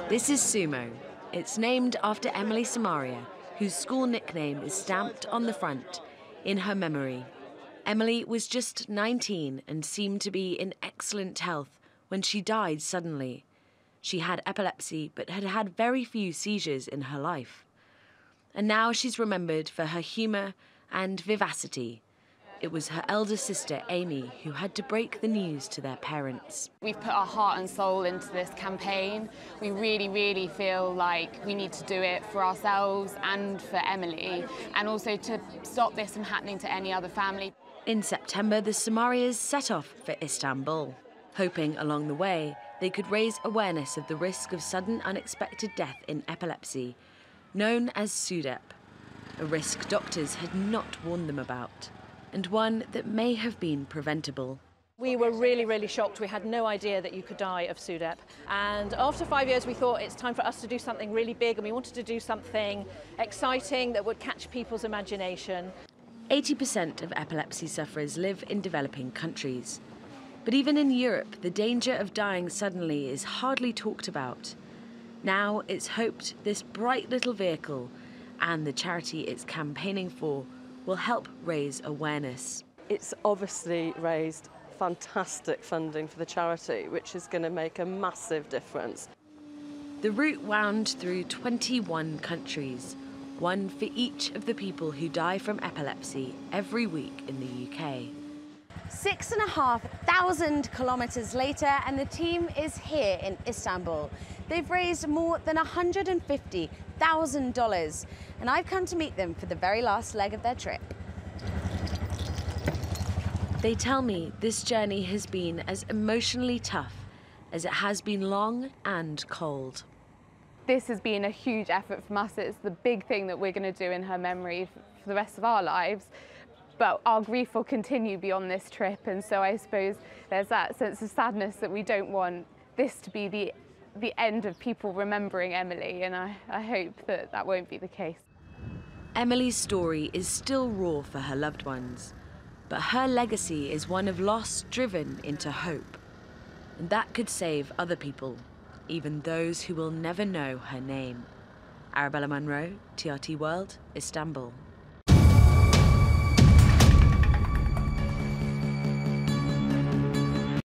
This is Sumo. It's named after Emily Sumaria, whose school nickname is stamped on the front in her memory. Emily was just 19 and seemed to be in excellent health when she died suddenly. She had epilepsy but had had very few seizures in her life. And now she's remembered for her humour and vivacity. It was her elder sister, Amy, who had to break the news to their parents. We've put our heart and soul into this campaign. We really, really feel like we need to do it for ourselves and for Emily, and also to stop this from happening to any other family. In September, the Sumarias set off for Istanbul, hoping along the way they could raise awareness of the risk of sudden unexpected death in epilepsy, known as SUDEP, a risk doctors had not warned them about, and one that may have been preventable. We were really, really shocked. We had no idea that you could die of SUDEP. And after 5 years, we thought it's time for us to do something really big, and we wanted to do something exciting that would catch people's imagination. 80% of epilepsy sufferers live in developing countries. But even in Europe, the danger of dying suddenly is hardly talked about. Now it's hoped this bright little vehicle and the charity it's campaigning for will help raise awareness. It's obviously raised fantastic funding for the charity, which is going to make a massive difference. The route wound through 21 countries, one for each of the people who die from epilepsy every week in the UK. 6,500 kilometres later, and the team is here in Istanbul. They've raised more than $150,000, and I've come to meet them for the very last leg of their trip. They tell me this journey has been as emotionally tough as it has been long and cold. This has been a huge effort from us. It's the big thing that we're going to do in her memory for the rest of our lives. But our grief will continue beyond this trip, and so I suppose there's that sense of sadness that we don't want this to be the end of people remembering Emily, and I hope that that won't be the case. Emily's story is still raw for her loved ones, but her legacy is one of loss driven into hope. And that could save other people, even those who will never know her name. Arabella Munro, TRT World, Istanbul.